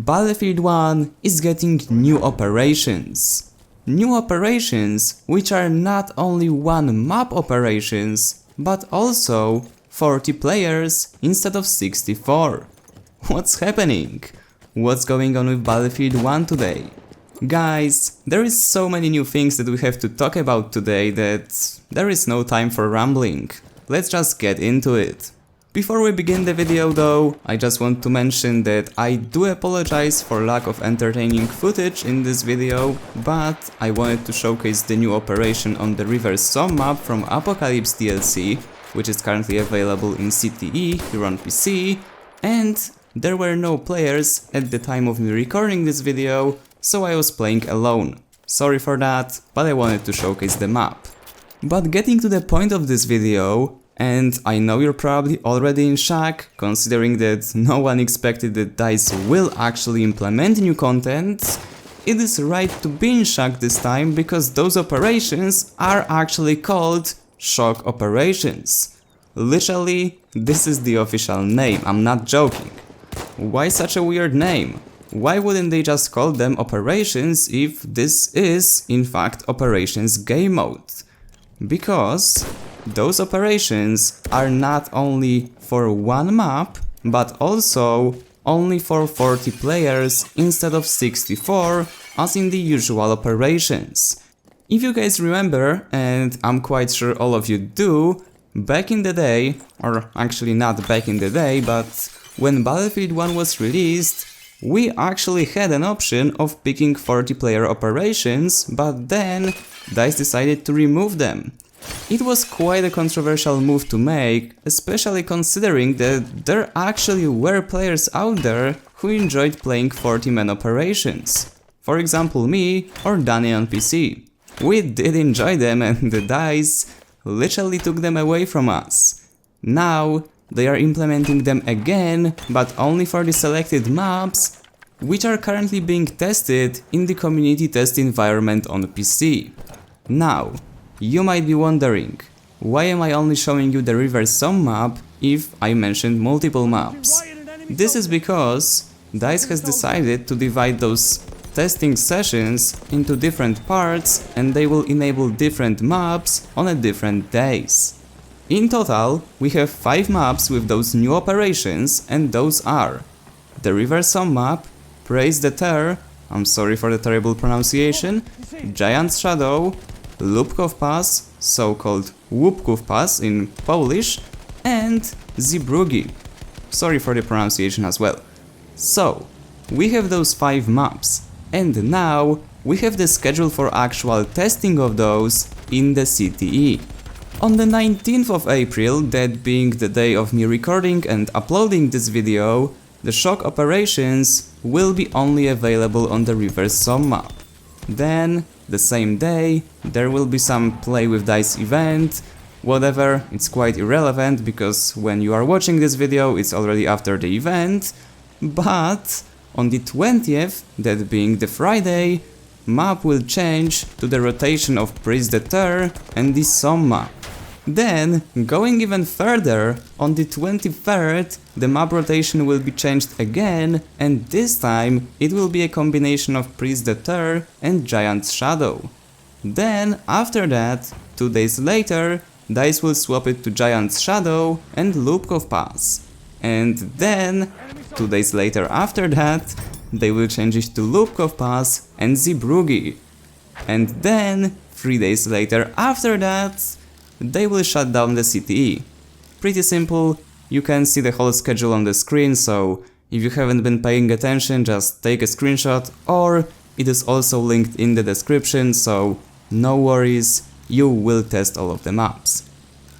Battlefield 1 is getting new operations. New operations which are not only one map operations, but also 40 players instead of 64. What's happening? What's going on with Battlefield 1 today? Guys, there is so many new things that we have to talk about today that there is no time for rambling. Let's just get into it. Before we begin the video though, I just want to mention that I do apologize for lack of entertaining footage in this video, but I wanted to showcase the new operation on the Reverse Some map from Apocalypse DLC, which is currently available in CTE here on PC, and there were no players at the time of me recording this video, so I was playing alone. Sorry for that, but I wanted to showcase the map. But getting to the point of this video, and I know you're probably already in shock, considering that no one expected that DICE will actually implement new content, it is right to be in shock this time because those operations are actually called shock operations. Literally, this is the official name, I'm not joking. Why such a weird name? Why wouldn't they just call them operations if this is, in fact, operations game mode? Because those operations are not only for one map, but also only for 40 players instead of 64 as in the usual operations. If you guys remember, and I'm quite sure all of you do, back in the day, or actually not back in the day, but when Battlefield 1 was released, we actually had an option of picking 40 player operations, but then DICE decided to remove them. It was quite a controversial move to make, especially considering that there actually were players out there who enjoyed playing 40-man operations. For example me or Danny on PC. We did enjoy them and the DICE literally took them away from us. Now they are implementing them again, but only for the selected maps, which are currently being tested in the community test environment on PC. Now, you might be wondering, why am I only showing you the Reverse Some map if I mentioned multiple maps? This is because DICE has decided to divide those testing sessions into different parts and they will enable different maps on different days. In total, we have 5 maps with those new operations, and those are the Reverse Some map, Praise the Terror, I'm sorry for the terrible pronunciation, Giant's Shadow, Lubków Pass, so-called Łupków Pass in Polish, and Zbrugi. Sorry for the pronunciation as well. So, we have those 5 maps, and now we have the schedule for actual testing of those in the CTE. On the 19th of April, that being the day of me recording and uploading this video, the shock operations will be only available on the Reverse Some map. Then, the same day, there will be some Play with DICE event, whatever, it's quite irrelevant because when you are watching this video it's already after the event, but on the 20th, that being the Friday, map will change to the rotation of Praise the Terror and the Some map. Then, going even further, on the 23rd, the map rotation will be changed again, and this time it will be a combination of Praise the Terror and Giant's Shadow. Then, after that, 2 days later, DICE will swap it to Giant's Shadow and Lubków Pass. And then, 2 days later after that, they will change it to Lubków Pass and Zbrugi. And then, 3 days later after that, they will shut down the CTE. Pretty simple, you can see the whole schedule on the screen, so if you haven't been paying attention, just take a screenshot, or it is also linked in the description, so no worries, you will test all of the maps.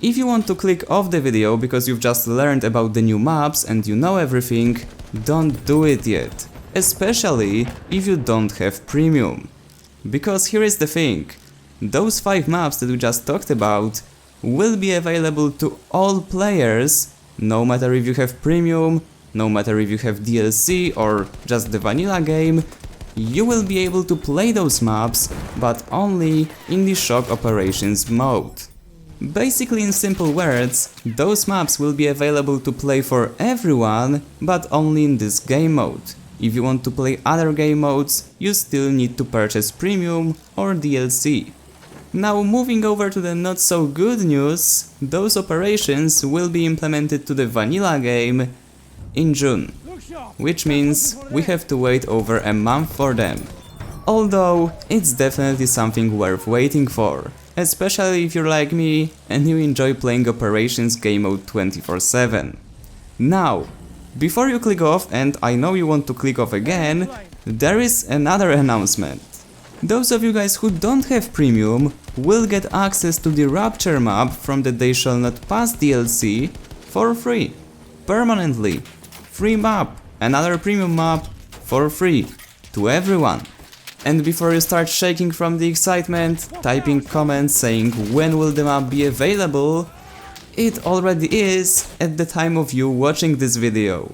If you want to click off the video because you've just learned about the new maps and you know everything, don't do it yet, especially if you don't have premium. Because here is the thing. Those 5 maps that we just talked about will be available to all players, no matter if you have premium, no matter if you have DLC or just the vanilla game, you will be able to play those maps, but only in the shock operations mode. Basically, in simple words, those maps will be available to play for everyone, but only in this game mode. If you want to play other game modes, you still need to purchase premium or DLC. Now moving over to the not so good news, those operations will be implemented to the vanilla game in June, which means we have to wait over a month for them. Although it's definitely something worth waiting for, especially if you're like me and you enjoy playing operations game mode 24/7. Now, before you click off, and I know you want to click off again, there is another announcement. Those of you guys who don't have premium will get access to the Rapture map from the They Shall Not Pass DLC for free. Permanently. Free map. Another premium map for free. To everyone. And before you start shaking from the excitement, typing comments saying when will the map be available, it already is at the time of you watching this video.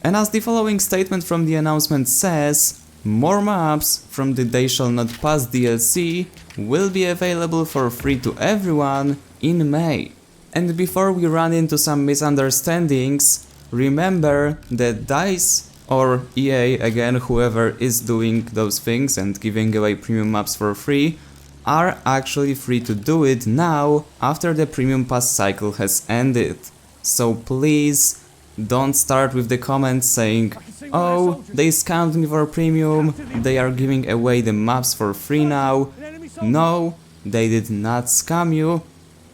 And as the following statement from the announcement says, more maps from the They Shall Not Pass DLC will be available for free to everyone in May. And before we run into some misunderstandings, remember that DICE or EA, again whoever is doing those things and giving away premium maps for free, are actually free to do it now after the premium pass cycle has ended. So please don't start with the comments saying, oh, they scammed me for premium, they are giving away the maps for free now. No, they did not scam you.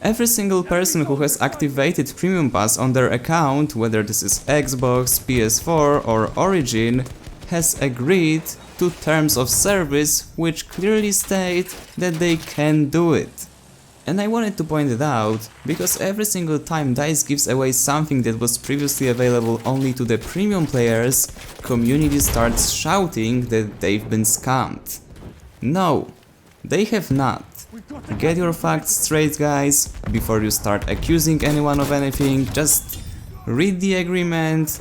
Every single person who has activated Premium Pass on their account, whether this is Xbox, PS4 or Origin, has agreed to terms of service which clearly state that they can do it. And I wanted to point it out, because every single time DICE gives away something that was previously available only to the premium players, community starts shouting that they've been scammed. No, they have not. Get your facts straight, guys, before you start accusing anyone of anything. Just read the agreement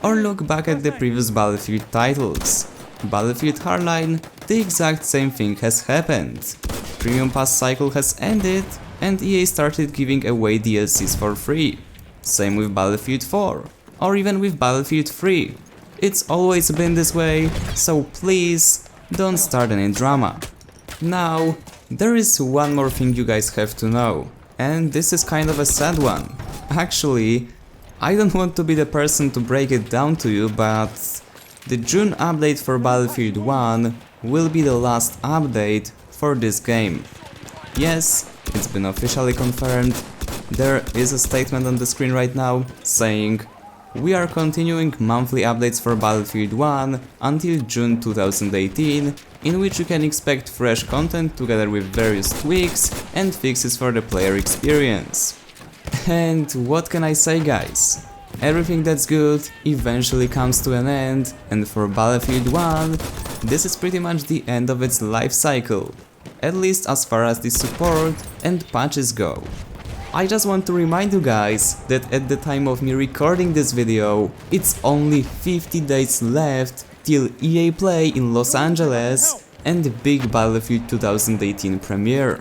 or look back at the previous Battlefield titles. Battlefield Hardline, the exact same thing has happened. Premium Pass cycle has ended and EA started giving away DLCs for free. Same with Battlefield 4, or even with Battlefield 3. It's always been this way, so please don't start any drama. Now, there is one more thing you guys have to know, and this is kind of a sad one. Actually, I don't want to be the person to break it down to you, but the June update for Battlefield 1 will be the last update for this game. Yes, it's been officially confirmed. There is a statement on the screen right now saying we are continuing monthly updates for Battlefield 1 until June 2018, in which you can expect fresh content together with various tweaks and fixes for the player experience. And what can I say, guys? Everything that's good eventually comes to an end, and for Battlefield 1, this is pretty much the end of its life cycle, at least as far as the support and patches go. I just want to remind you guys that at the time of me recording this video, it's only 50 days left till EA Play in Los Angeles and the big Battlefield 2018 premiere.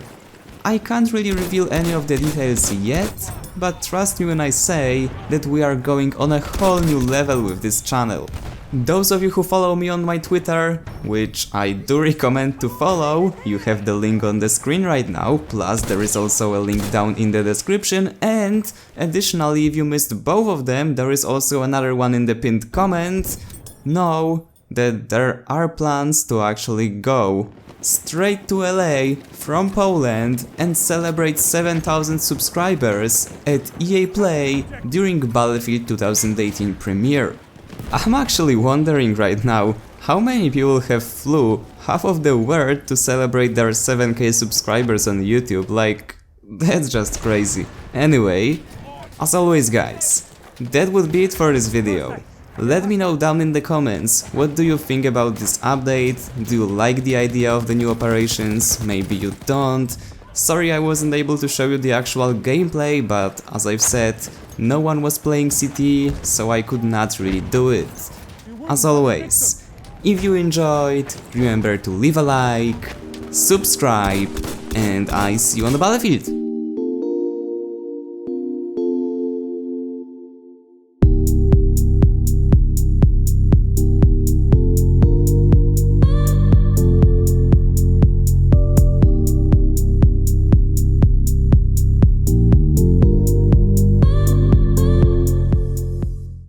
I can't really reveal any of the details yet, but trust me when I say that we are going on a whole new level with this channel. Those of you who follow me on my Twitter, which I do recommend to follow, you have the link on the screen right now, plus there is also a link down in the description, and additionally, if you missed both of them, there is also another one in the pinned comment. Know that there are plans to actually go straight to LA from Poland and celebrate 7,000 subscribers at EA Play during Battlefield 2018 premiere. I'm actually wondering right now how many people have flew half of the world to celebrate their 7k subscribers on YouTube, like, that's just crazy. Anyway, as always guys, that would be it for this video. Let me know down in the comments, what do you think about this update? Do you like the idea of the new operations? Maybe you don't. Sorry I wasn't able to show you the actual gameplay, but as I've said, no one was playing CT, so I could not really do it. As always, if you enjoyed, remember to leave a like, subscribe, and I see you on the battlefield!